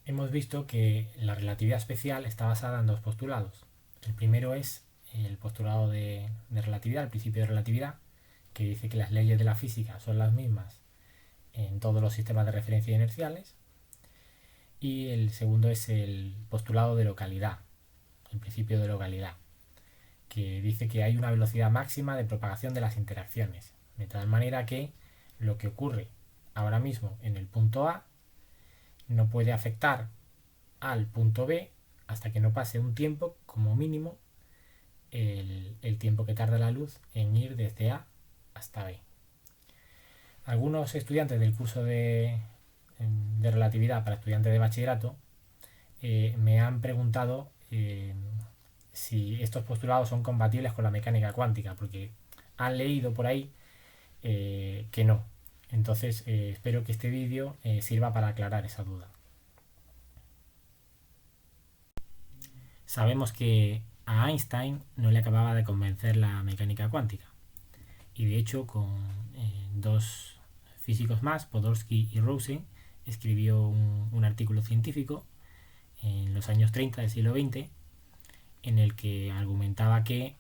hemos visto que la relatividad especial está basada en dos postulados. El primero es el postulado de relatividad, el principio de relatividad, que dice que las leyes de la física son las mismas en todos los sistemas de referencia inerciales. Y el segundo es el postulado de localidad, el principio de localidad, que dice que hay una velocidad máxima de propagación de las interacciones, de tal manera que lo que ocurre ahora mismo en el punto A no puede afectar al punto B hasta que no pase un tiempo, como mínimo, el tiempo que tarda la luz en ir desde A hasta B. Algunos estudiantes del curso de relatividad para estudiantes de bachillerato me han preguntado si estos postulados son compatibles con la mecánica cuántica, porque han leído por ahí que no. Entonces espero que este vídeo sirva para aclarar esa duda. Sabemos que a Einstein no le acababa de convencer la mecánica cuántica, y de hecho con dos físicos más, Podolsky y Rosen, escribió un artículo científico en los años 30 del siglo XX en el que argumentaba que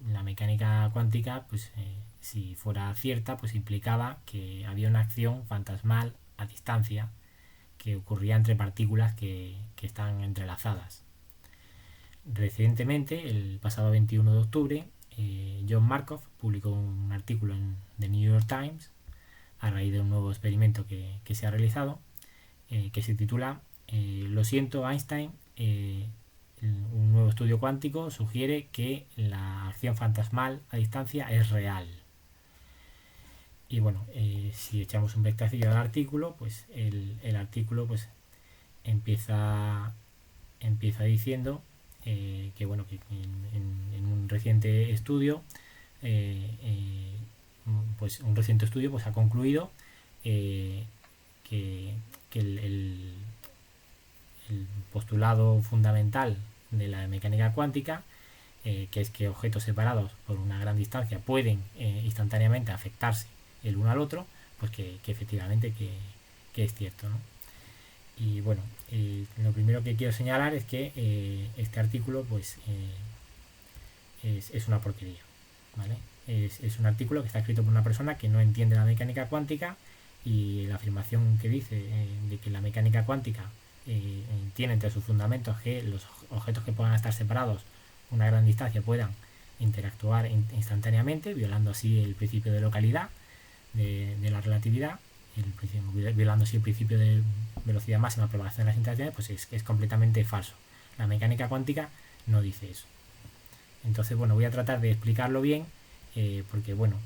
la mecánica cuántica, pues si fuera cierta, pues implicaba que había una acción fantasmal a distancia que ocurría entre partículas que están entrelazadas. Recientemente, el pasado 21 de octubre, John Markov publicó un artículo en The New York Times a raíz de un nuevo experimento que se ha realizado, que se titula Lo siento, Einstein, un nuevo estudio cuántico sugiere que la acción fantasmal a distancia es real. Y bueno, si echamos un vistacillo al artículo, pues el artículo pues empieza diciendo que bueno, que en un reciente estudio pues un reciente estudio pues ha concluido que el postulado fundamental de la mecánica cuántica, que es que objetos separados por una gran distancia pueden instantáneamente afectarse el uno al otro, pues que efectivamente que es cierto, ¿no? Y bueno, lo primero que quiero señalar es que este artículo pues es una porquería, ¿vale? Es un artículo que está escrito por una persona que no entiende la mecánica cuántica, y la afirmación que dice de que la mecánica cuántica tiene entre sus fundamentos que los objetos que puedan estar separados una gran distancia puedan interactuar instantáneamente, violando así el principio de localidad de la relatividad, violando así el principio de velocidad máxima de propagación de las interacciones, pues es completamente falso. La mecánica cuántica no dice eso. Entonces, bueno, voy a tratar de explicarlo bien, porque, bueno,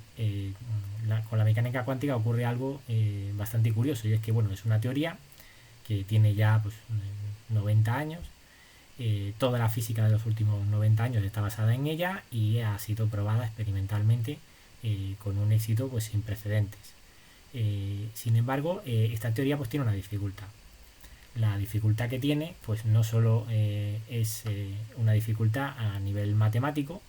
con la mecánica cuántica ocurre algo bastante curioso, y es que, bueno, es una teoría que tiene ya pues 90 años. Toda la física de los últimos 90 años está basada en ella y ha sido probada experimentalmente con un éxito pues sin precedentes. Sin embargo, esta teoría pues tiene una dificultad. La dificultad que tiene pues no solo es una dificultad a nivel matemático,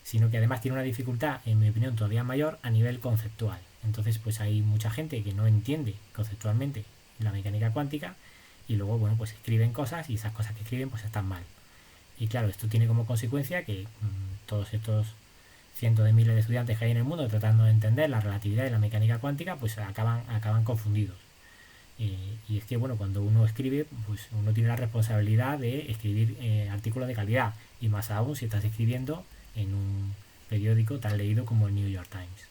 sino que además tiene una dificultad, en mi opinión, todavía mayor a nivel conceptual. Entonces pues hay mucha gente que no entiende conceptualmente la mecánica cuántica, y luego, bueno, pues escriben cosas, y esas cosas que escriben pues están mal. Y claro, esto tiene como consecuencia que todos estos cientos de miles de estudiantes que hay en el mundo tratando de entender la relatividad y la mecánica cuántica pues acaban confundidos. Y es que, bueno, cuando uno escribe, pues uno tiene la responsabilidad de escribir artículos de calidad, y más aún si estás escribiendo en un periódico tan leído como el New York Times.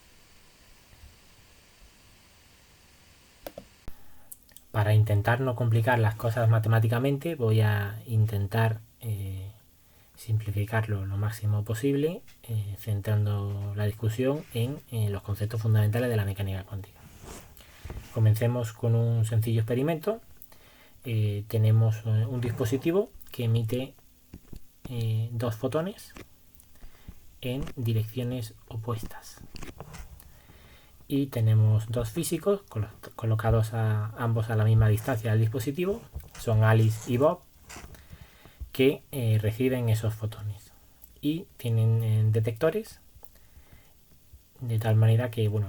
Para intentar no complicar las cosas matemáticamente, voy a intentar simplificarlo lo máximo posible, centrando la discusión en los conceptos fundamentales de la mecánica cuántica. Comencemos con un sencillo experimento. Tenemos un dispositivo que emite dos fotones en direcciones opuestas, y tenemos dos físicos colocados ambos a la misma distancia del dispositivo, son Alice y Bob, que reciben esos fotones y tienen detectores de tal manera que bueno,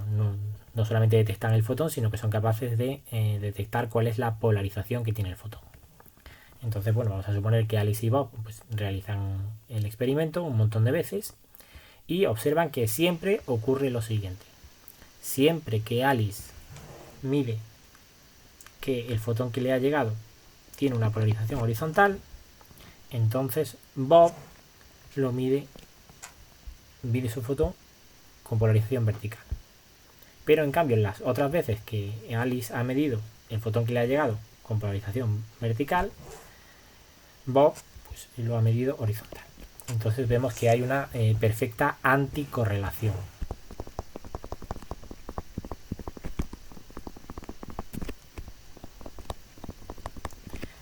no solamente detectan el fotón, sino que son capaces de detectar cuál es la polarización que tiene el fotón. Entonces, bueno, vamos a suponer que Alice y Bob pues, realizan el experimento un montón de veces y observan que siempre ocurre lo siguiente. Siempre que Alice mide que el fotón que le ha llegado tiene una polarización horizontal, entonces Bob lo mide su fotón con polarización vertical. Pero en cambio, en las otras veces que Alice ha medido el fotón que le ha llegado con polarización vertical, Bob pues, lo ha medido horizontal. Entonces vemos que hay una perfecta anticorrelación.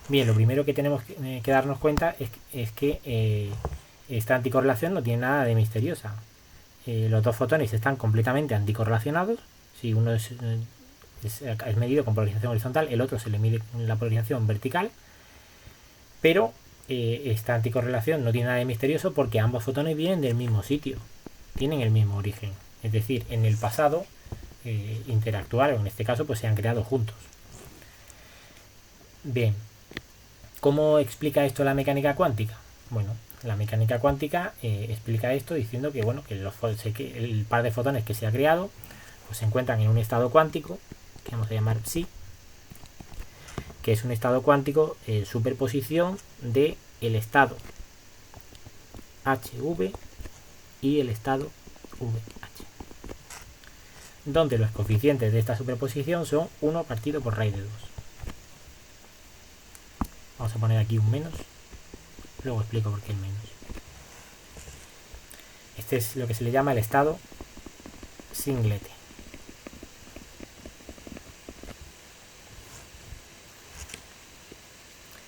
Bien, lo primero que tenemos que darnos cuenta es que esta anticorrelación no tiene nada de misteriosa. Los dos fotones están completamente anticorrelacionados. Si uno es medido con polarización horizontal, el otro se le mide con la polarización vertical. Pero esta anticorrelación no tiene nada de misterioso porque ambos fotones vienen del mismo sitio, tienen el mismo origen. Es decir, en el pasado interactuaron, en este caso pues se han creado juntos. Bien, ¿cómo explica esto la mecánica cuántica? Bueno, la mecánica cuántica explica esto diciendo que, bueno, que el par de fotones que se ha creado pues se encuentran en un estado cuántico, que vamos a llamar psi, que es un estado cuántico superposición de el estado HV y el estado VH, donde los coeficientes de esta superposición son 1 partido por raíz de 2. Vamos a poner aquí un menos, luego explico por qué el menos. Este es lo que se le llama el estado singlete.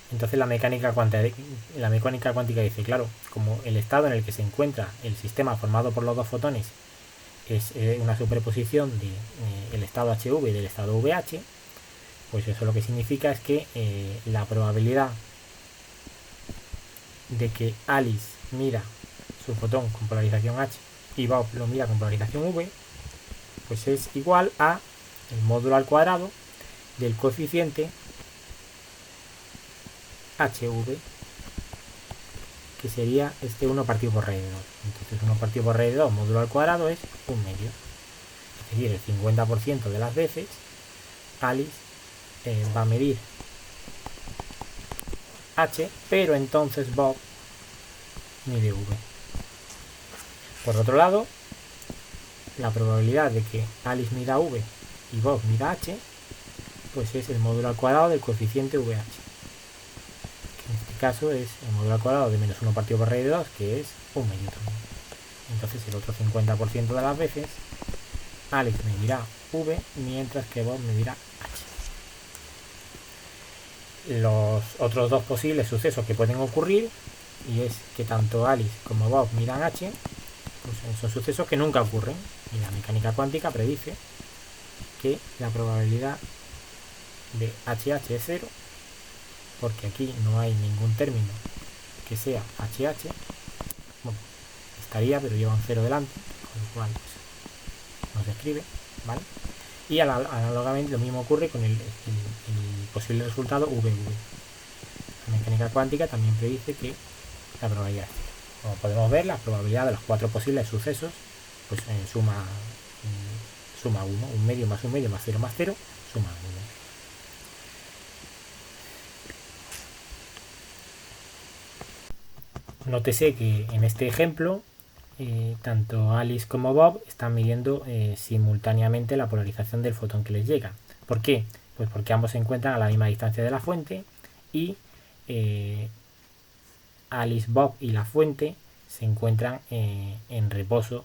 Entonces la mecánica cuántica dice, claro, como el estado en el que se encuentra el sistema formado por los dos fotones es una superposición del estado HV y del estado VH, pues eso lo que significa es que la probabilidad de que Alice mira su fotón con polarización H y Bob lo mira con polarización V, pues es igual a el módulo al cuadrado del coeficiente HV, que sería este 1 partido por raíz de 2. Entonces 1 partido por raíz de 2 módulo al cuadrado es 1 medio. Es decir, el 50% de las veces Alice va a medir H, pero entonces Bob mide V. Por otro lado, la probabilidad de que Alice mida V y Bob mida H, pues es el módulo al cuadrado del coeficiente VH. En este caso es el módulo al cuadrado de menos 1 partido por raíz de 2, que es 1 medio también. Entonces el otro 50% de las veces Alice medirá V, mientras que Bob medirá H. Los otros dos posibles sucesos que pueden ocurrir, y es que tanto Alice como Bob midan H, pues son sucesos que nunca ocurren. Y la mecánica cuántica predice que la probabilidad de HH es 0, porque aquí no hay ningún término que sea HH. Bueno, estaría, pero lleva un 0 delante, con lo cual pues, no se escribe, ¿vale? Y análogamente lo mismo ocurre con el posible resultado VV. La mecánica cuántica también predice que la probabilidad es 0. Como podemos ver, la probabilidad de los 4 posibles sucesos pues suma 1, 1 medio más 1 medio más 0 más 0, suma 1. Nótese que en este ejemplo tanto Alice como Bob están midiendo simultáneamente la polarización del fotón que les llega. ¿Por qué? Pues porque ambos se encuentran a la misma distancia de la fuente y Alice, Bob y la fuente se encuentran en reposo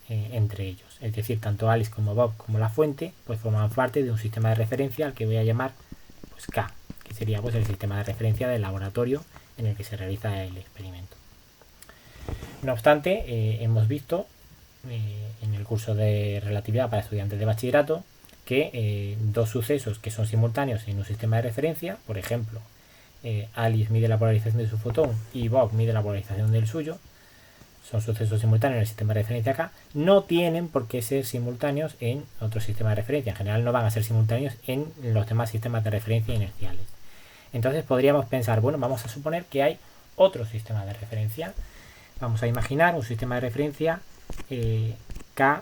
entre ellos. Es decir, tanto Alice como Bob como la fuente pues forman parte de un sistema de referencia al que voy a llamar pues K, que sería pues el sistema de referencia del laboratorio en el que se realiza el experimento. No obstante, hemos visto en el curso de relatividad para estudiantes de bachillerato que dos sucesos que son simultáneos en un sistema de referencia, por ejemplo, Alice mide la polarización de su fotón y Bob mide la polarización del suyo, son sucesos simultáneos en el sistema de referencia K, no tienen por qué ser simultáneos en otro sistema de referencia. En general no van a ser simultáneos en los demás sistemas de referencia inerciales. Entonces podríamos pensar, bueno, vamos a suponer que hay otro sistema de referencia. Vamos a imaginar un sistema de referencia K'.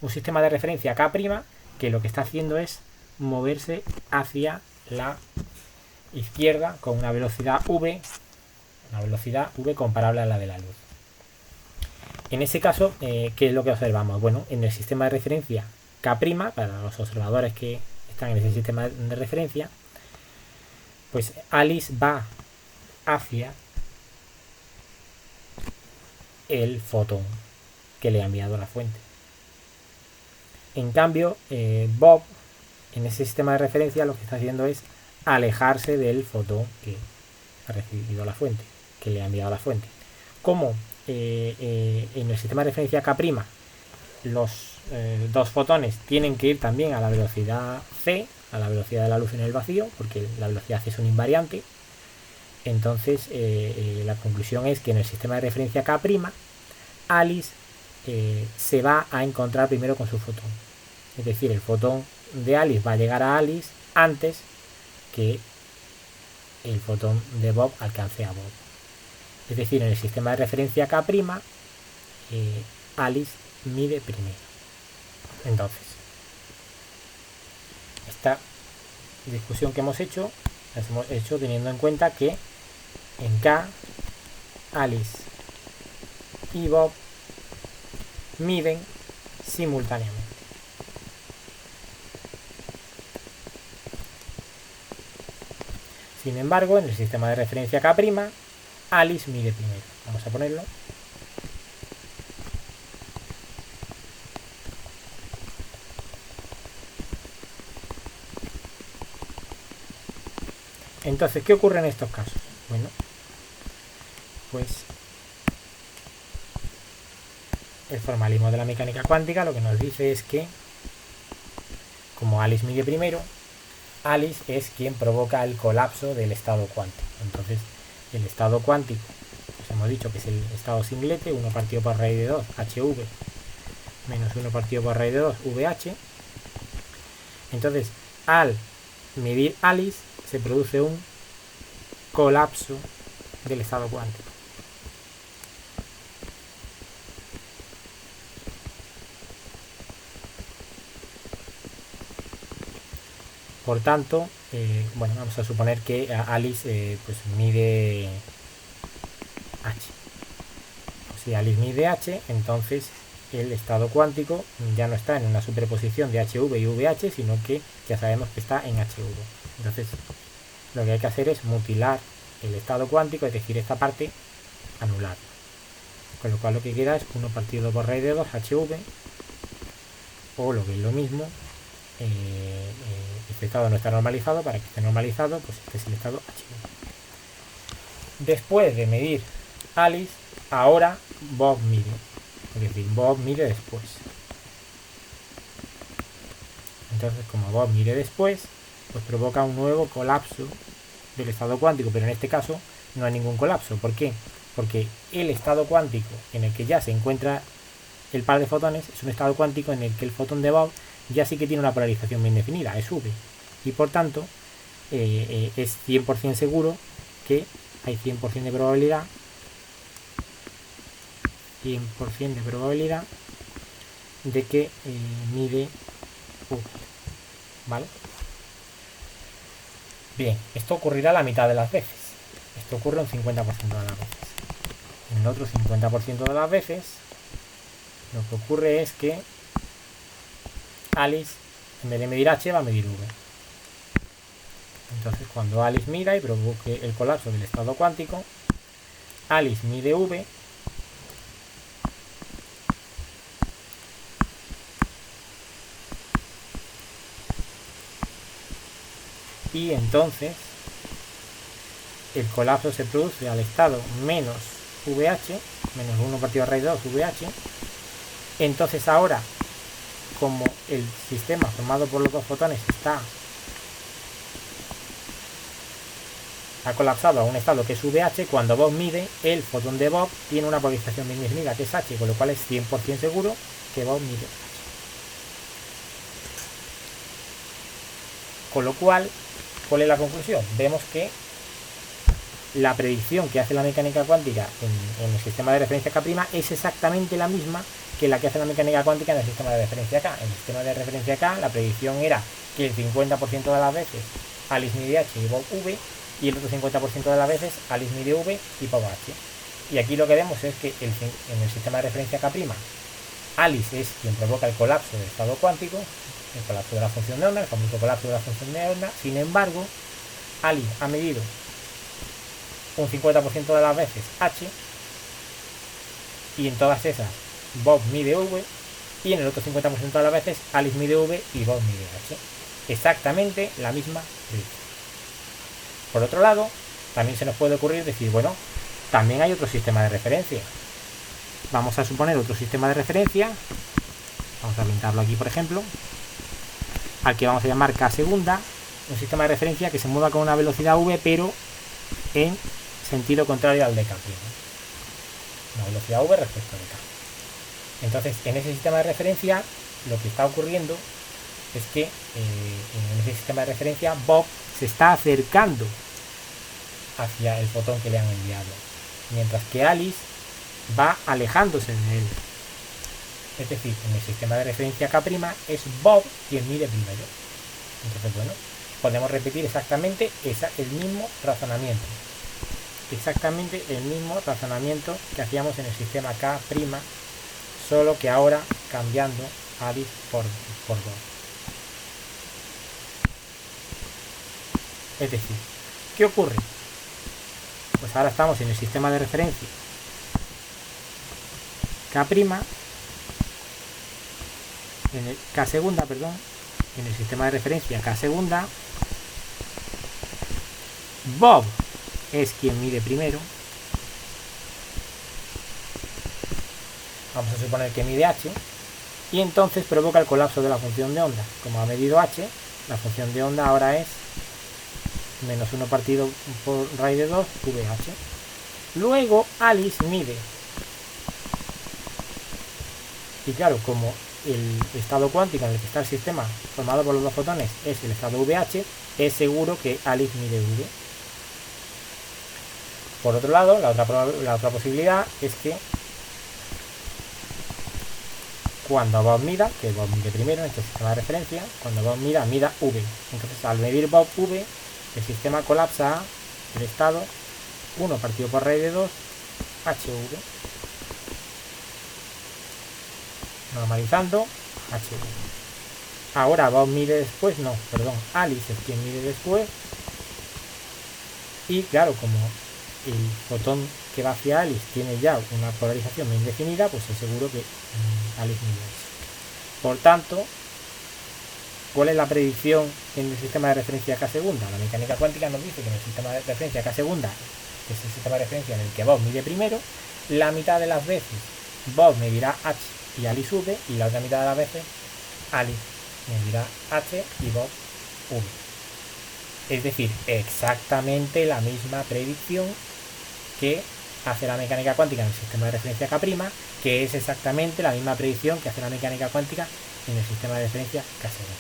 Un sistema de referencia K' que lo que está haciendo es moverse hacia la izquierda con una velocidad v comparable a la de la luz. En ese caso, ¿qué es lo que observamos? Bueno, en el sistema de referencia K', para los observadores que están en ese sistema de referencia, pues Alice va hacia el fotón que le ha enviado la fuente. En cambio, Bob, en ese sistema de referencia, lo que está haciendo es alejarse del fotón que ha recibido la fuente, que le ha enviado la fuente. Como en el sistema de referencia K', los dos fotones tienen que ir también a la velocidad c, a la velocidad de la luz en el vacío, porque la velocidad c es un invariante. Entonces, la conclusión es que en el sistema de referencia K', Alice se va a encontrar primero con su fotón. Es decir, el fotón de Alice va a llegar a Alice antes que el fotón de Bob alcance a Bob. Es decir, en el sistema de referencia K', Alice mide primero. Entonces, esta discusión que hemos hecho, la hemos hecho teniendo en cuenta que en K, Alice y Bob miden simultáneamente. Sin embargo, en el sistema de referencia K', Alice mide primero. Vamos a ponerlo. Entonces, ¿qué ocurre en estos casos? Bueno, pues el formalismo de la mecánica cuántica lo que nos dice es que, como Alice mide primero, Alice es quien provoca el colapso del estado cuántico. Entonces, el estado cuántico, pues hemos dicho que es el estado singlete, 1 partido por raíz de 2, HV, menos 1 partido por raíz de 2, VH. Entonces, al medir Alice, se produce un colapso del estado cuántico. Por tanto, bueno, vamos a suponer que Alice pues mide H. Si Alice mide H, entonces el estado cuántico ya no está en una superposición de HV y VH, sino que ya sabemos que está en HV. Entonces, lo que hay que hacer es mutilar el estado cuántico, es decir, esta parte, anularla. Con lo cual lo que queda es 1 partido por raíz de 2, HV, o lo que es lo mismo, este estado no está normalizado. Para que esté normalizado, pues este es el estado HV. Después de medir Alice, ahora Bob mide. Es decir, Bob mide después. Entonces, como Bob mide después, pues provoca un nuevo colapso del estado cuántico, pero en este caso no hay ningún colapso. ¿Por qué? Porque el estado cuántico en el que ya se encuentra el par de fotones es un estado cuántico en el que el fotón de Bob ya sí que tiene una polarización bien definida, es V, y por tanto es 100% seguro que hay 100% de probabilidad de que mide V, ¿vale? Bien, esto ocurrirá la mitad de las veces. Esto ocurre un 50% de las veces. En el otro 50% de las veces, lo que ocurre es que Alice, en vez de medir H, va a medir V. Entonces, cuando Alice mida y provoque el colapso del estado cuántico, Alice mide V, y entonces el colapso se produce al estado menos VH, menos 1 partido a raíz de 2 VH. Entonces ahora, como el sistema formado por los dos fotones está ha colapsado a un estado que es VH, cuando Bob mide, el fotón de Bob tiene una polarización bien definida que es H, con lo cual es 100% seguro que Bob mide H. Con lo cual, ¿cuál es la conclusión? Vemos que la predicción que hace la mecánica cuántica en el sistema de referencia K' es exactamente la misma que la que hace la mecánica cuántica en el sistema de referencia K. En el sistema de referencia K la predicción era que el 50% de las veces Alice mide H y Bob V, y el otro 50% de las veces Alice mide V y Bob H. Y aquí lo que vemos es que en el sistema de referencia K', Alice es quien provoca el colapso del estado cuántico, el colapso de la función de onda, el famoso colapso de la función de onda. Sin embargo, Alice ha medido un 50% de las veces H, y en todas esas Bob mide V, y en el otro 50% de las veces Alice mide V y Bob mide H. Exactamente la misma predicción. Por otro lado, también se nos puede ocurrir decir, bueno, también hay otro sistema de referencia. Vamos a suponer otro sistema de referencia, vamos a pintarlo aquí por ejemplo, al que vamos a llamar K segunda, un sistema de referencia que se mueva con una velocidad V pero en sentido contrario al de K', una velocidad V respecto de K. Entonces, en ese sistema de referencia, lo que está ocurriendo es que en ese sistema de referencia Bob se está acercando hacia el fotón que le han enviado, mientras que Alice va alejándose de él. Es decir, en el sistema de referencia K' es Bob quien mide primero. Entonces, bueno, podemos repetir exactamente el mismo razonamiento. Exactamente el mismo razonamiento que hacíamos en el sistema K', solo que ahora cambiando Alice por Bob. Es decir, ¿qué ocurre? Pues ahora estamos en el sistema de referencia K', en el K segunda, perdón, en el sistema de referencia K segunda, Bob es quien mide primero. Vamos a suponer que mide H, y entonces provoca el colapso de la función de onda. Como ha medido H, la función de onda ahora es menos 1 partido por raíz de 2 VH. Luego Alice mide, y claro, como el estado cuántico en el que está el sistema formado por los dos fotones es el estado VH, es seguro que Alice mide V. Por otro lado, la otra posibilidad es que cuando Bob mida, que Bob mide primero en este sistema de referencia, cuando Bob mida V. Entonces, al medir Bob V, el sistema colapsa a el estado 1 partido por raíz de 2 HV. Normalizando HV. Ahora Bob mide después, Alice es quien mide después. Y claro, como el fotón que va hacia Alice tiene ya una polarización bien definida, pues es seguro que Alice mide eso. Por tanto, ¿cuál es la predicción en el sistema de referencia K segunda? La mecánica cuántica nos dice que en el sistema de referencia K segunda, que es el sistema de referencia en el que Bob mide primero, la mitad de las veces Bob medirá H y Alice V, y la otra mitad de las veces Alice medirá H y Bob V. Es decir, exactamente la misma predicción que hace la mecánica cuántica en el sistema de referencia K', que es exactamente la misma predicción que hace la mecánica cuántica en el sistema de referencia K segunda.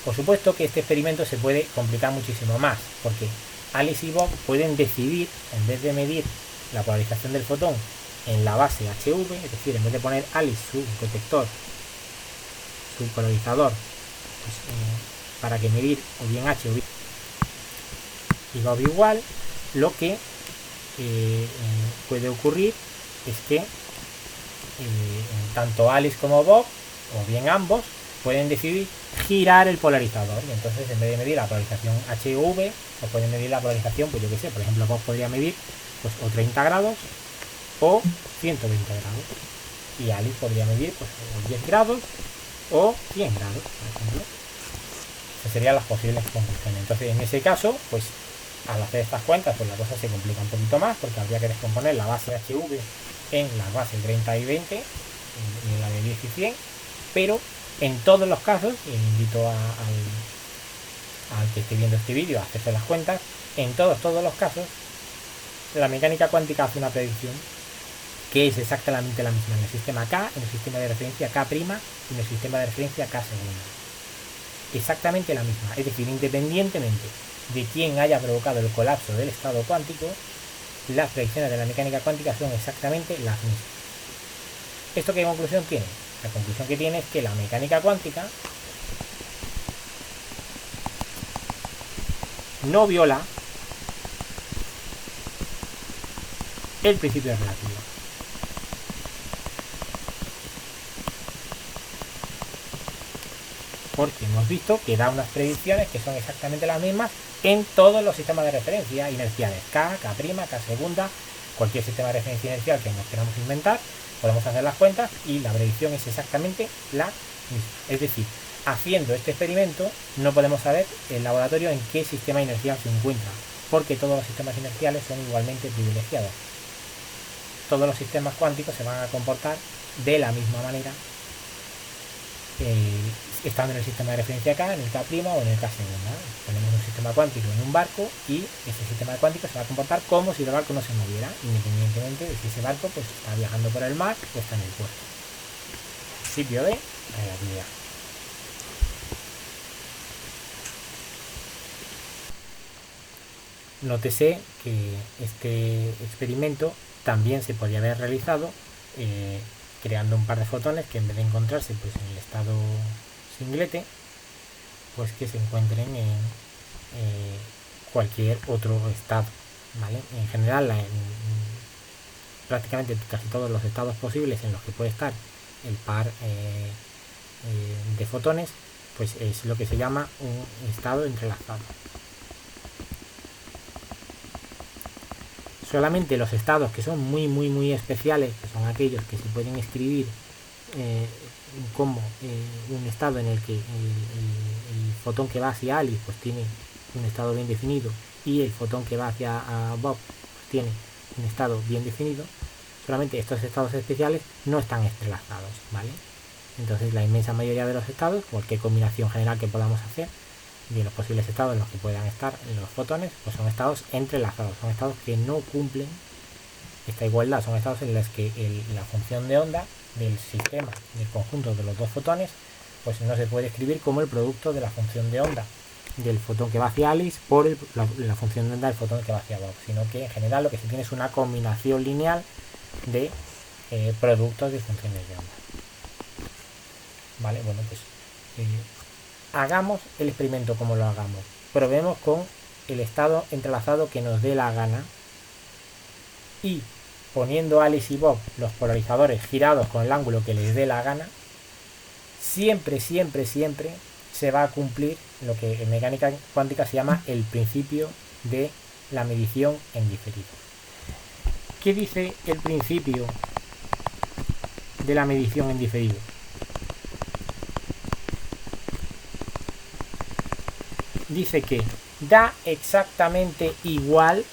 Por supuesto que este experimento se puede complicar muchísimo más, porque Alice y Bob pueden decidir, en vez de medir la polarización del fotón en la base HV, es decir, en vez de poner Alice su detector, su polarizador, pues, para que medir o bien H o bien y Bob igual, lo que puede ocurrir es que tanto Alice como Bob, o bien ambos, pueden decidir girar el polarizador, y entonces en vez de medir la polarización HV, pues pueden medir la polarización, pues yo que sé, por ejemplo, Bob podría medir pues o 30 grados o 120 grados, y Alice podría medir pues o 10 grados o 100 grados, por ejemplo. Esas serían las posibles conclusiones. Entonces, en ese caso, pues al hacer estas cuentas, pues la cosa se complica un poquito más, porque habría que descomponer la base HV en las bases 30 y 20 y en la de 10 y 100, pero en todos los casos, y invito al que esté viendo este vídeo a hacerse las cuentas, en todos los casos, la mecánica cuántica hace una predicción que es exactamente la misma en el sistema K, en el sistema de referencia K' y en el sistema de referencia K segunda. Exactamente la misma, es decir, independientemente de quién haya provocado el colapso del estado cuántico, las predicciones de la mecánica cuántica son exactamente las mismas. ¿Esto qué conclusión tiene? La conclusión que tiene es que la mecánica cuántica no viola el principio de relatividad. Porque hemos visto que da unas predicciones que son exactamente las mismas en todos los sistemas de referencia inerciales, K, K', K segunda, cualquier sistema de referencia inercial que nos queramos inventar, podemos hacer las cuentas y la predicción es exactamente la misma. Es decir, haciendo este experimento no podemos saber el laboratorio en qué sistema inercial se encuentra, porque todos los sistemas inerciales son igualmente privilegiados. Todos los sistemas cuánticos se van a comportar de la misma manera estando en el sistema de referencia K, en el K' o en el K segunda. Tenemos un sistema cuántico en un barco y ese sistema cuántico se va a comportar como si el barco no se moviera, independientemente de si ese barco pues está viajando por el mar o está en el puerto. Principio de relatividad. Nótese que este experimento también se podría haber realizado creando un par de fotones que en vez de encontrarse pues en el estado singlete, pues que se encuentren en cualquier otro estado, ¿vale? En general, prácticamente casi todos los estados posibles en los que puede estar el par de fotones, pues es lo que se llama un estado entrelazado. Solamente los estados que son muy especiales, que son aquellos que se pueden escribir como un estado en el que el fotón que va hacia Alice pues tiene un estado bien definido y el fotón que va hacia Bob pues tiene un estado bien definido, solamente estos estados especiales no están entrelazados, ¿vale? Entonces la inmensa mayoría de los estados, cualquier combinación general que podamos hacer de los posibles estados en los que puedan estar los fotones, pues son estados entrelazados, son estados que no cumplen esta igualdad, son estados en los que la función de onda del sistema, del conjunto de los dos fotones, pues no se puede escribir como el producto de la función de onda del fotón que va hacia Alice por la función de onda del fotón que va hacia Bob, sino que en general lo que se tiene es una combinación lineal de productos de funciones de onda. Vale, bueno, pues hagamos el experimento como lo hagamos, probemos con el estado entrelazado que nos dé la gana y poniendo Alice y Bob los polarizadores girados con el ángulo que les dé la gana, siempre se va a cumplir lo que en mecánica cuántica se llama el principio de la medición en diferido. ¿Qué dice el principio de la medición en diferido? Dice que da exactamente igual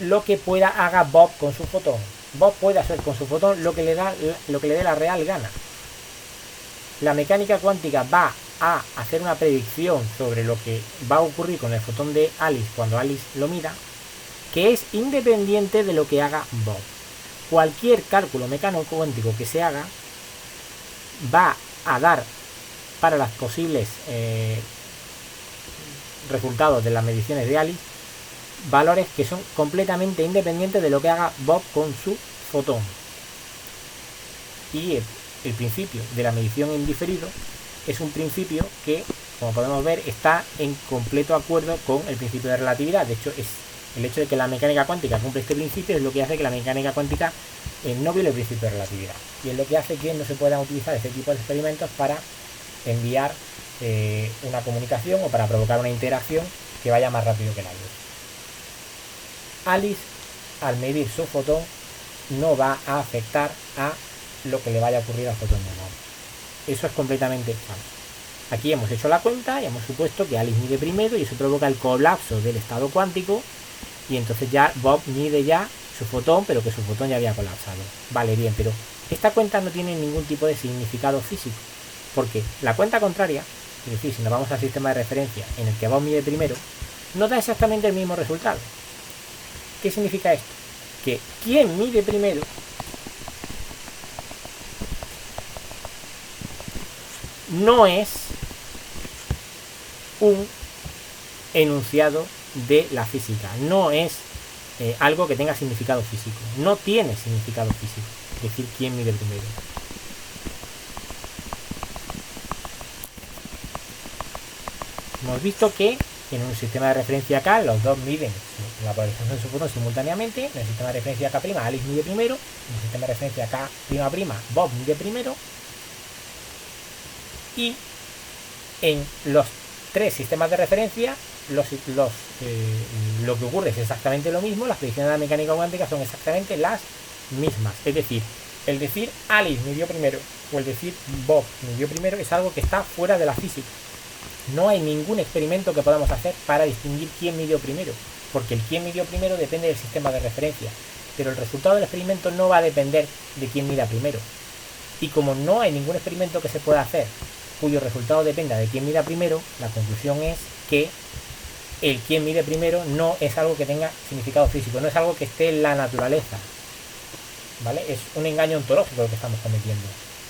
lo que haga Bob con su fotón. Bob puede hacer con su fotón lo que le dé la real gana. La mecánica cuántica va a hacer una predicción sobre lo que va a ocurrir con el fotón de Alice cuando Alice lo mida, que es independiente de lo que haga Bob. Cualquier cálculo mecánico cuántico que se haga va a dar para las posibles resultados de las mediciones de Alice valores que son completamente independientes de lo que haga Bob con su fotón. Y el principio de la medición en diferido es un principio que, como podemos ver, está en completo acuerdo con el principio de relatividad. De hecho, es el hecho de que la mecánica cuántica cumple este principio es lo que hace que la mecánica cuántica no viole el principio de relatividad. Y es lo que hace que no se puedan utilizar este tipo de experimentos para enviar una comunicación o para provocar una interacción que vaya más rápido que la luz. Alice, al medir su fotón, no va a afectar a lo que le vaya a ocurrir al fotón de Bob. Eso es completamente falso. Aquí hemos hecho la cuenta y hemos supuesto que Alice mide primero y eso provoca el colapso del estado cuántico y entonces ya Bob mide ya su fotón, pero que su fotón ya había colapsado. Vale, bien, pero esta cuenta no tiene ningún tipo de significado físico. Porque la cuenta contraria, es decir, si nos vamos al sistema de referencia en el que Bob mide primero, nos da exactamente el mismo resultado. ¿Qué significa esto? Que quien mide primero no es un enunciado de la física, no es algo que tenga significado físico, no tiene significado físico, es decir, quién mide primero. Hemos visto que en un sistema de referencia K los dos miden la polarización de su fotón simultáneamente. En el sistema de referencia K', Alice mide primero. En el sistema de referencia K', Bob mide primero. Y en los tres sistemas de referencia lo que ocurre es exactamente lo mismo. Las predicciones de la mecánica cuántica son exactamente las mismas. Es decir, el decir Alice midió primero o el decir Bob midió primero es algo que está fuera de la física. No hay ningún experimento que podamos hacer para distinguir quién midió primero, porque el quién midió primero depende del sistema de referencia, pero el resultado del experimento no va a depender de quién mida primero. Y como no hay ningún experimento que se pueda hacer cuyo resultado dependa de quién mida primero, la conclusión es que el quién mide primero no es algo que tenga significado físico, no es algo que esté en la naturaleza, ¿vale? Es un engaño ontológico lo que estamos cometiendo.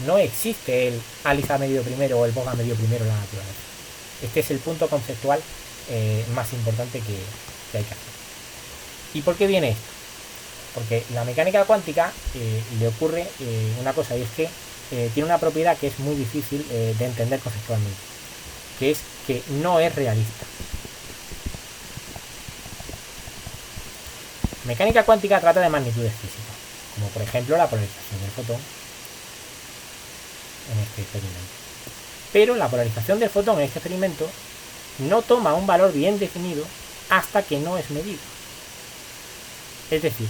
No existe el Alice ha medido primero o el Bob ha medido primero en la naturaleza. Este es el punto conceptual más importante que hay que hacer. ¿Y por qué viene esto? Porque la mecánica cuántica le ocurre una cosa, y es que tiene una propiedad que es muy difícil de entender conceptualmente, que es que no es realista. Mecánica cuántica trata de magnitudes físicas, como por ejemplo la polarización del fotón en este experimento. Pero la polarización del fotón en este experimento no toma un valor bien definido hasta que no es medido. Es decir,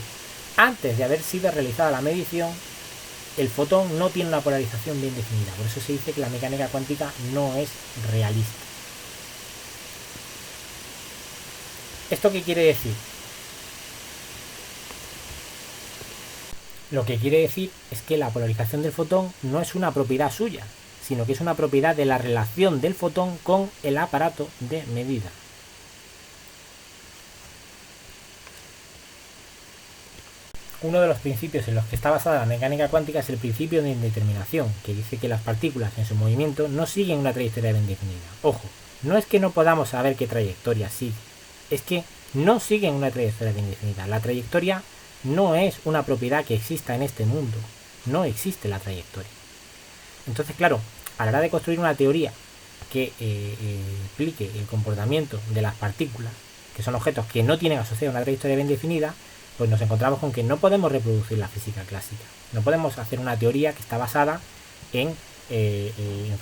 antes de haber sido realizada la medición, el fotón no tiene una polarización bien definida. Por eso se dice que la mecánica cuántica no es realista. ¿Esto qué quiere decir? Lo que quiere decir es que la polarización del fotón no es una propiedad suya, sino que es una propiedad de la relación del fotón con el aparato de medida. Uno de los principios en los que está basada la mecánica cuántica es el principio de indeterminación, que dice que las partículas en su movimiento no siguen una trayectoria bien definida. Ojo, no es que no podamos saber qué trayectoria sigue, es que no siguen una trayectoria bien definida. La trayectoria no es una propiedad que exista en este mundo, no existe la trayectoria. Entonces, claro, a la hora de construir una teoría que explique el comportamiento de las partículas, que son objetos que no tienen asociada una trayectoria bien definida, pues nos encontramos con que no podemos reproducir la física clásica. No podemos hacer una teoría que está basada en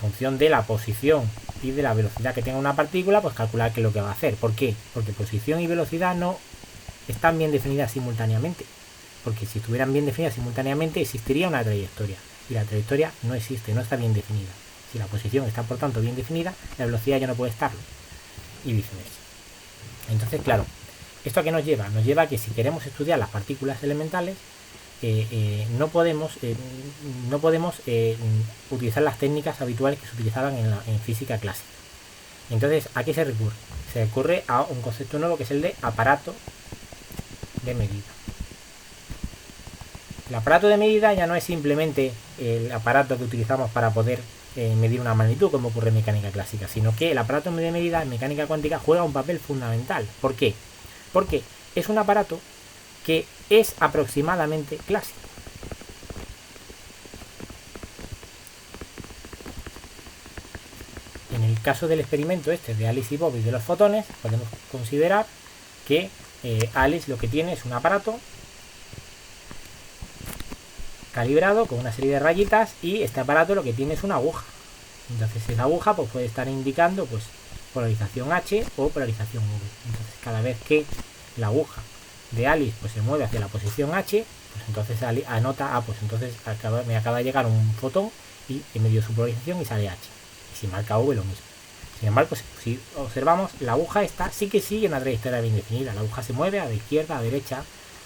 función de la posición y de la velocidad que tenga una partícula, pues calcular qué es lo que va a hacer. ¿Por qué? Porque posición y velocidad no están bien definidas simultáneamente. Porque si estuvieran bien definidas simultáneamente existiría una trayectoria. Y la trayectoria no existe, no está bien definida. Si la posición está por tanto bien definida, la velocidad ya no puede estarlo. Y viceversa. Entonces, claro, ¿esto a qué nos lleva? Nos lleva a que si queremos estudiar las partículas elementales, no podemos utilizar las técnicas habituales que se utilizaban en física clásica. Entonces, ¿a qué se recurre? Se recurre a un concepto nuevo que es el de aparato de medida. El aparato de medida ya no es simplemente el aparato que utilizamos para poder medir una magnitud, como ocurre en mecánica clásica, sino que el aparato de medida en mecánica cuántica juega un papel fundamental. ¿Por qué? Porque es un aparato que es aproximadamente clásico. En el caso del experimento este de Alice y Bob y de los fotones, podemos considerar que Alice lo que tiene es un aparato calibrado con una serie de rayitas y este aparato lo que tiene es una aguja. Entonces esa aguja pues, puede estar indicando pues, polarización H o polarización V. Entonces cada vez que la aguja de Alice pues, se mueve hacia la posición H, pues entonces anota, pues entonces me acaba de llegar un fotón y me dio su polarización y sale H. Y si marca V lo mismo. Sin embargo, si observamos, la aguja esta sí que sigue una trayectoria bien definida. La aguja se mueve a la izquierda, a derecha.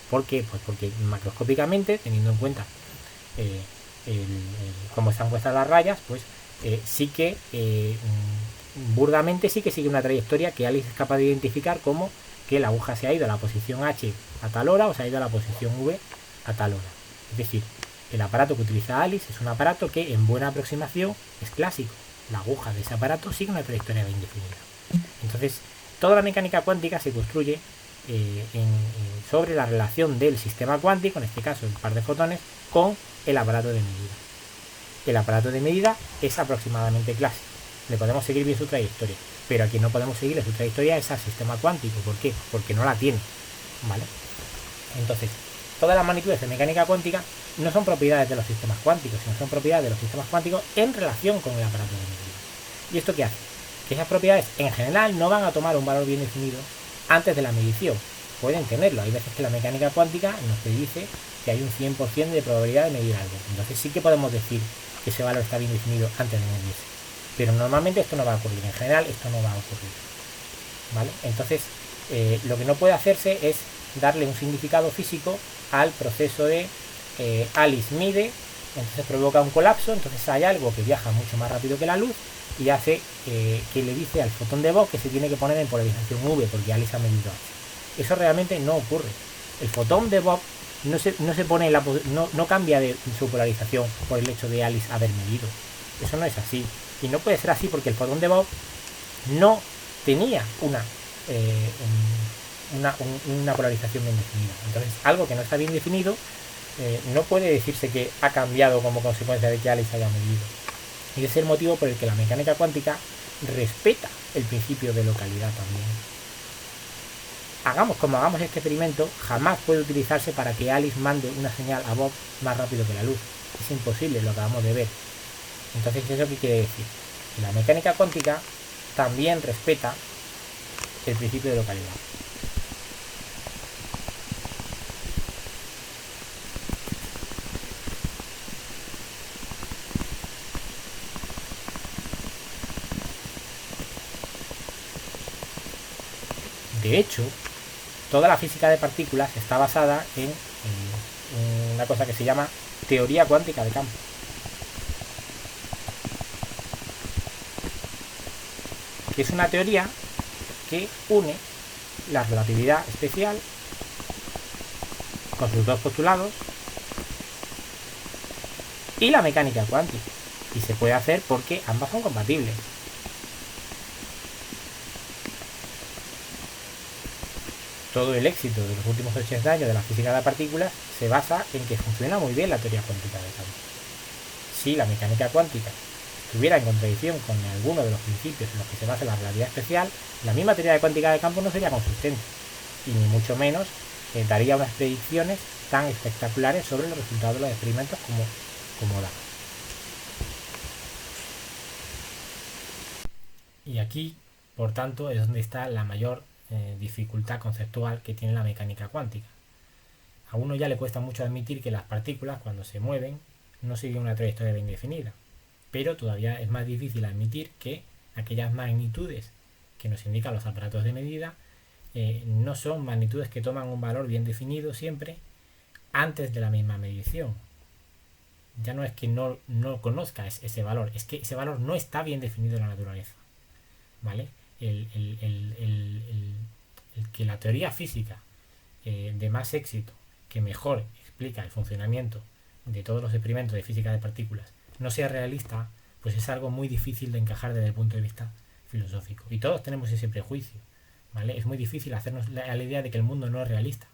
¿Por qué? Pues porque macroscópicamente, teniendo en cuenta cómo están puestas las rayas, pues sí que burdamente sí que sigue una trayectoria que Alice es capaz de identificar como que la aguja se ha ido a la posición H a tal hora o se ha ido a la posición V a tal hora. Es decir, el aparato que utiliza Alice es un aparato que en buena aproximación es clásico. La aguja de ese aparato sigue una trayectoria bien definida. Entonces, toda la mecánica cuántica se construye sobre la relación del sistema cuántico, en este caso el par de fotones, con el aparato de medida. El aparato de medida es aproximadamente clásico. Le podemos seguir bien su trayectoria, pero a quien no podemos seguirle su trayectoria es al sistema cuántico. ¿Por qué? Porque no la tiene, ¿vale? Entonces, todas las magnitudes de mecánica cuántica no son propiedades de los sistemas cuánticos, sino son propiedades de los sistemas cuánticos en relación con el aparato de medida. ¿Y esto qué hace? Que esas propiedades en general no van a tomar un valor bien definido antes de la medición. Pueden tenerlo. Hay veces que la mecánica cuántica nos dice que hay un 100% de probabilidad de medir algo. Entonces sí que podemos decir que ese valor está bien definido antes de medirse. Pero normalmente esto no va a ocurrir. En general esto no va a ocurrir, ¿vale? Entonces lo que no puede hacerse es darle un significado físico al proceso de Alice mide, entonces provoca un colapso, entonces hay algo que viaja mucho más rápido que la luz y hace que le dice al fotón de Bose que se tiene que poner en polarización V porque Alice ha medido H. Eso realmente no ocurre. El fotón de Bose no se pone en no cambia de su polarización por el hecho de Alice haber medido. Eso no es así. Y no puede ser así porque el fotón de Bose no tenía una polarización bien definida. Entonces, algo que no está bien definido no puede decirse que ha cambiado como consecuencia de que Alice haya medido. Y ese es el motivo por el que la mecánica cuántica respeta el principio de localidad también. Hagamos este experimento, jamás puede utilizarse para que Alice mande una señal a Bob más rápido que la luz. Es imposible, lo acabamos de ver. Entonces, ¿eso qué quiere decir? Que la mecánica cuántica también respeta el principio de localidad. De hecho, toda la física de partículas está basada en una cosa que se llama teoría cuántica de campo. Que es una teoría que une la relatividad especial con sus dos postulados y la mecánica cuántica. Y se puede hacer porque ambas son compatibles. Todo el éxito de los últimos 80 años de la física de partículas se basa en que funciona muy bien la teoría cuántica de campo. Si la mecánica cuántica estuviera en contradicción con alguno de los principios en los que se basa la relatividad especial, la misma teoría cuántica de campo no sería consistente y ni mucho menos daría unas predicciones tan espectaculares sobre los resultados de los experimentos como da. Y aquí, por tanto, es donde está la mayor dificultad conceptual que tiene la mecánica cuántica. A uno ya le cuesta mucho admitir que las partículas, cuando se mueven, no siguen una trayectoria bien definida, pero todavía es más difícil admitir que aquellas magnitudes que nos indican los aparatos de medida no son magnitudes que toman un valor bien definido siempre antes de la misma medición. Ya no es que no conozca ese valor, es que ese valor no está bien definido en la naturaleza, ¿vale? El que la teoría física de más éxito, que mejor explica el funcionamiento de todos los experimentos de física de partículas, no sea realista, pues es algo muy difícil de encajar desde el punto de vista filosófico. Y todos tenemos ese prejuicio, ¿vale? Es muy difícil hacernos la idea de que el mundo no es realista,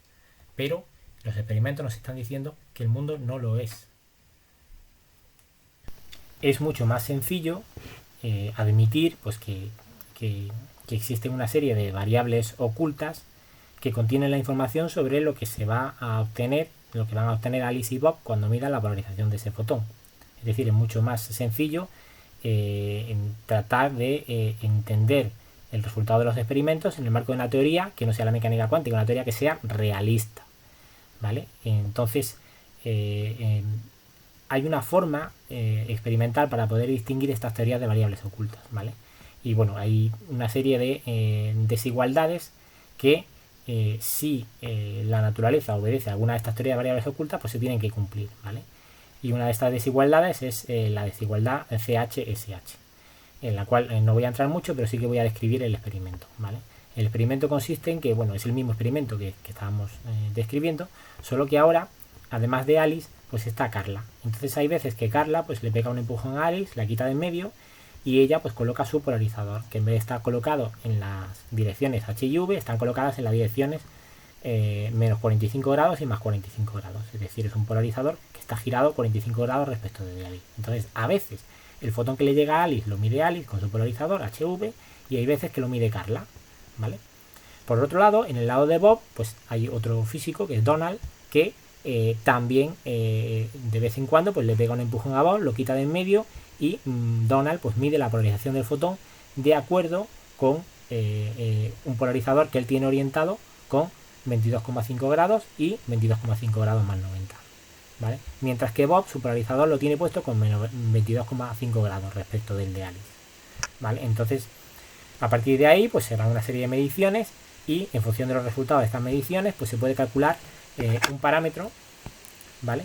pero los experimentos nos están diciendo que el mundo no lo es. Es mucho más sencillo admitir pues que existe una serie de variables ocultas que contienen la información sobre lo que se va a obtener, lo que van a obtener Alice y Bob cuando midan la polarización de ese fotón. Es decir, es mucho más sencillo tratar de entender el resultado de los experimentos en el marco de una teoría que no sea la mecánica cuántica, una teoría que sea realista, ¿vale? Entonces, hay una forma experimental para poder distinguir estas teorías de variables ocultas, ¿vale? Y bueno, hay una serie de desigualdades que si la naturaleza obedece a alguna de estas teorías de variables ocultas, pues se tienen que cumplir, ¿vale? Y una de estas desigualdades es la desigualdad CH-SH, en la cual no voy a entrar mucho, pero sí que voy a describir el experimento, ¿vale? El experimento consiste en que, bueno, es el mismo experimento que estábamos describiendo, solo que ahora, además de Alice, pues está Carla. Entonces hay veces que Carla pues le pega un empujón a Alice, la quita de en medio y ella pues coloca su polarizador, que en vez de estar colocado en las direcciones H y V, están colocadas en las direcciones menos 45 grados y más 45 grados. Es decir, es un polarizador que está girado 45 grados respecto de Alice. Entonces, a veces el fotón que le llega a Alice lo mide Alice con su polarizador HV y hay veces que lo mide Carla, ¿vale? Por otro lado, en el lado de Bob, pues hay otro físico que es Donald, que también de vez en cuando pues le pega un empujón a Bob, lo quita de en medio y Donald pues mide la polarización del fotón de acuerdo con un polarizador que él tiene orientado con 22,5 grados y 22,5 grados más 90, ¿vale? Mientras que Bob su polarizador lo tiene puesto con menos 22,5 grados respecto del de Alice, ¿vale? Entonces, a partir de ahí pues se harán una serie de mediciones y en función de los resultados de estas mediciones pues se puede calcular un parámetro, ¿vale?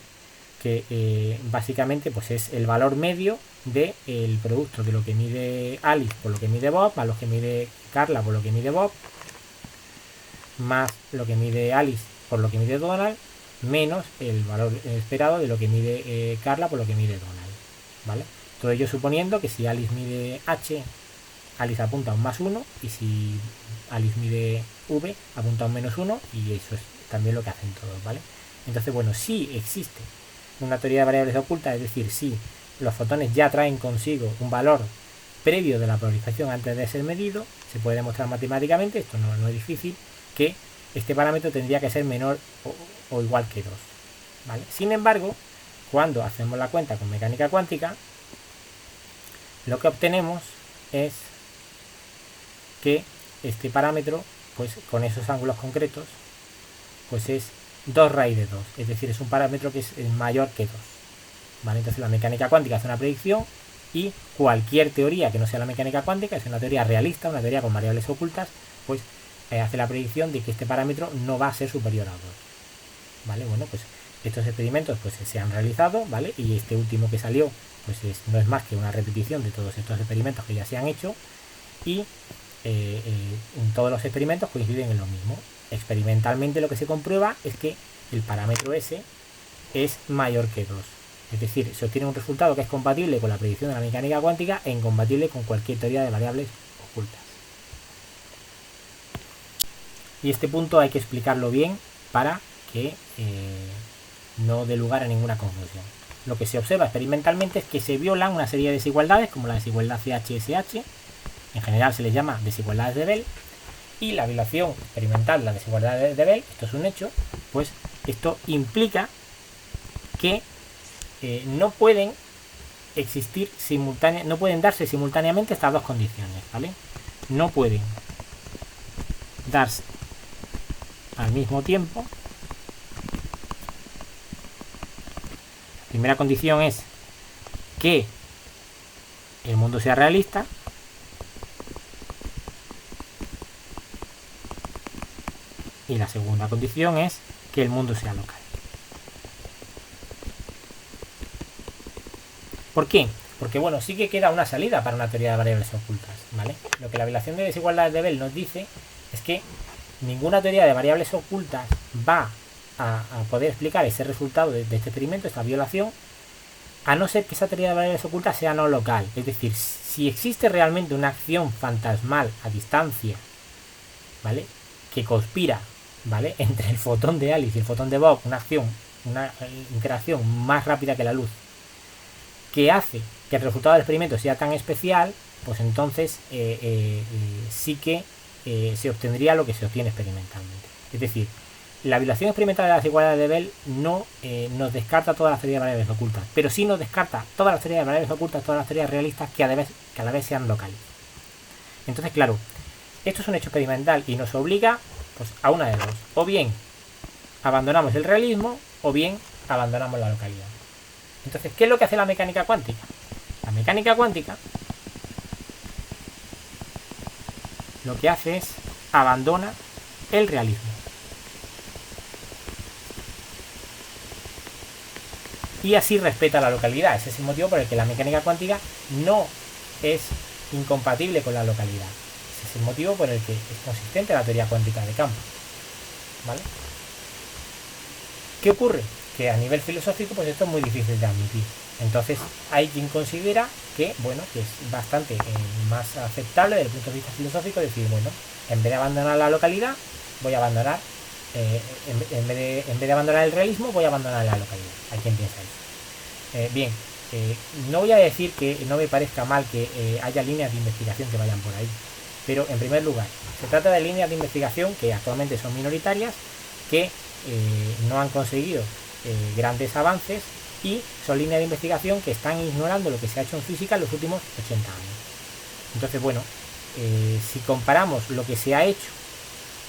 Que básicamente pues es el valor medio del producto de lo que mide Alice por lo que mide Bob, más lo que mide Carla por lo que mide Bob, más lo que mide Alice por lo que mide Donald, menos el valor esperado de lo que mide Carla por lo que mide Donald, ¿vale? Todo ello suponiendo que si Alice mide H, Alice apunta a un más 1 y si Alice mide V apunta a un menos 1 y eso es también lo que hacen todos, ¿vale? Entonces, bueno, si existe una teoría de variables ocultas, es decir, si los fotones ya traen consigo un valor previo de la polarización antes de ser medido, se puede demostrar matemáticamente, esto no es difícil, que este parámetro tendría que ser menor o igual que 2, ¿vale? Sin embargo, cuando hacemos la cuenta con mecánica cuántica, lo que obtenemos es que este parámetro, pues con esos ángulos concretos, pues es 2 raíz de 2, es decir, es un parámetro que es mayor que 2, ¿vale? Entonces la mecánica cuántica hace una predicción y cualquier teoría que no sea la mecánica cuántica, es una teoría realista, una teoría con variables ocultas, pues hace la predicción de que este parámetro no va a ser superior a 2, ¿vale? Bueno, pues estos experimentos pues se han realizado, ¿vale? Y este último que salió pues no es más que una repetición de todos estos experimentos que ya se han hecho y en todos los experimentos coinciden en lo mismo. Experimentalmente lo que se comprueba es que el parámetro S es mayor que 2. Es decir, se obtiene un resultado que es compatible con la predicción de la mecánica cuántica e incompatible con cualquier teoría de variables ocultas. Y este punto hay que explicarlo bien para que no dé lugar a ninguna confusión. Lo que se observa experimentalmente es que se violan una serie de desigualdades, como la desigualdad CH-SH, en general se les llama desigualdades de Bell, y la violación experimental, la desigualdad de Bell, esto es un hecho, pues esto implica que no pueden existir no pueden darse simultáneamente estas dos condiciones, ¿vale? No pueden darse al mismo tiempo. La primera condición es que el mundo sea realista. Y la segunda condición es que el mundo sea local. ¿Por qué? Porque bueno, sí que queda una salida para una teoría de variables ocultas, ¿vale? Lo que la violación de desigualdades de Bell nos dice es que ninguna teoría de variables ocultas va a poder explicar ese resultado de este experimento, esta violación, a no ser que esa teoría de variables ocultas sea no local. Es decir, si existe realmente una acción fantasmal a distancia, ¿vale?, que conspira, ¿vale?, entre el fotón de Alice y el fotón de Bob, una interacción más rápida que la luz, que hace que el resultado del experimento sea tan especial, pues entonces sí que se obtendría lo que se obtiene experimentalmente. Es decir, la violación experimental de las desigualdades de Bell no nos descarta todas las teorías de variables ocultas, pero sí nos descarta todas las teorías de variables ocultas, todas las teorías realistas que a la vez sean locales. Entonces, claro, esto es un hecho experimental y nos obliga pues a una de dos. O bien abandonamos el realismo o bien abandonamos la localidad. Entonces, ¿qué es lo que hace la mecánica cuántica? La mecánica cuántica lo que hace es abandona el realismo. y así respeta la localidad. Ese es el motivo por el que la mecánica cuántica no es incompatible con la localidad. Ese es el motivo por el que es consistente la teoría cuántica de campo, ¿vale? ¿Qué ocurre? Que a nivel filosófico pues esto es muy difícil de admitir. Entonces hay quien considera que, bueno, que es bastante más aceptable desde el punto de vista filosófico decir, bueno, en vez de abandonar la localidad, voy a abandonar, en vez de abandonar el realismo, voy a abandonar la localidad. Hay quien piensa eso. Bien, no voy a decir que no me parezca mal que haya líneas de investigación que vayan por ahí, pero en primer lugar, se trata de líneas de investigación que actualmente son minoritarias, que no han conseguido grandes avances y son líneas de investigación que están ignorando lo que se ha hecho en física en los últimos 80 años. Entonces, bueno, si comparamos lo que se ha hecho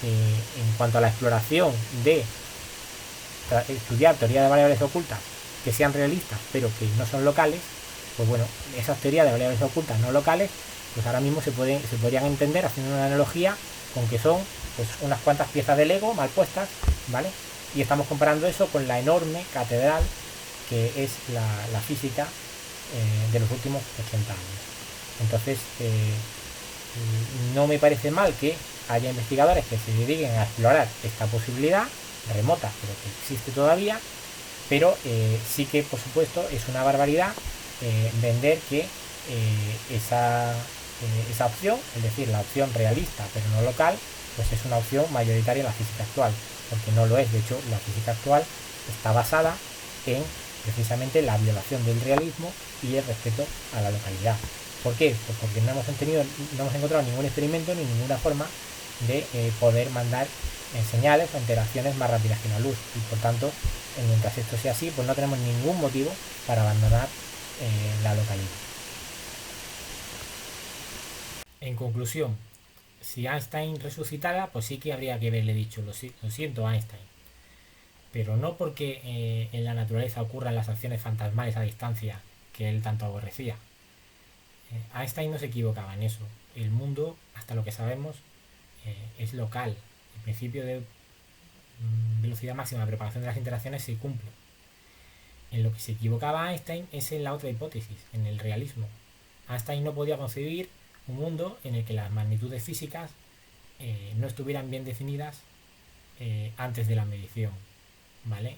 en cuanto a la exploración de estudiar teorías de variables ocultas que sean realistas pero que no son locales, pues bueno, esas teorías de variables ocultas no locales, pues ahora mismo se podrían entender haciendo una analogía con que son pues unas cuantas piezas de Lego mal puestas, ¿vale? Y estamos comparando eso con la enorme catedral que es la física de los últimos 80 años. Entonces, no me parece mal que haya investigadores que se dediquen a explorar esta posibilidad remota, pero que existe todavía, pero sí que, por supuesto, es una barbaridad vender que esa opción, es decir, la opción realista pero no local, pues es una opción mayoritaria en la física actual, porque no lo es. De hecho, la física actual está basada en precisamente la violación del realismo y el respeto a la localidad. ¿Por qué? Pues porque no hemos encontrado ningún experimento ni ninguna forma de poder mandar señales o interacciones más rápidas que la luz, y por tanto, mientras esto sea así, pues no tenemos ningún motivo para abandonar la localidad. En conclusión, si Einstein resucitara, pues sí que habría que haberle dicho, lo siento Einstein, pero no porque en la naturaleza ocurran las acciones fantasmales a distancia que él tanto aborrecía. Einstein no se equivocaba en eso. El mundo, hasta lo que sabemos, es local. El principio de velocidad máxima de propagación de las interacciones se cumple. En lo que se equivocaba Einstein es en la otra hipótesis, en el realismo. Einstein no podía concebir un mundo en el que las magnitudes físicas no estuvieran bien definidas antes de la medición, ¿vale?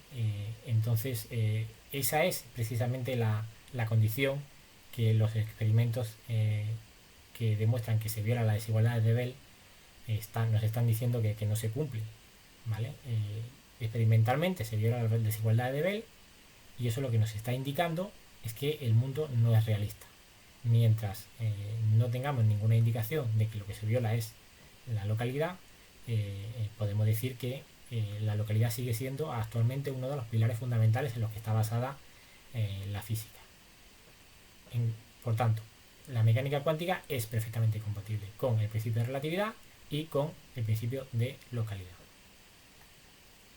Entonces, esa es precisamente la condición que los experimentos que demuestran que se viola la desigualdad de Bell nos están diciendo que no se cumple, ¿vale? Experimentalmente se viola la desigualdad de Bell, y eso lo que nos está indicando es que el mundo no es realista. Mientras no tengamos ninguna indicación de que lo que se viola es la localidad, podemos decir que la localidad sigue siendo actualmente uno de los pilares fundamentales en los que está basada la física. Por tanto, la mecánica cuántica es perfectamente compatible con el principio de relatividad y con el principio de localidad.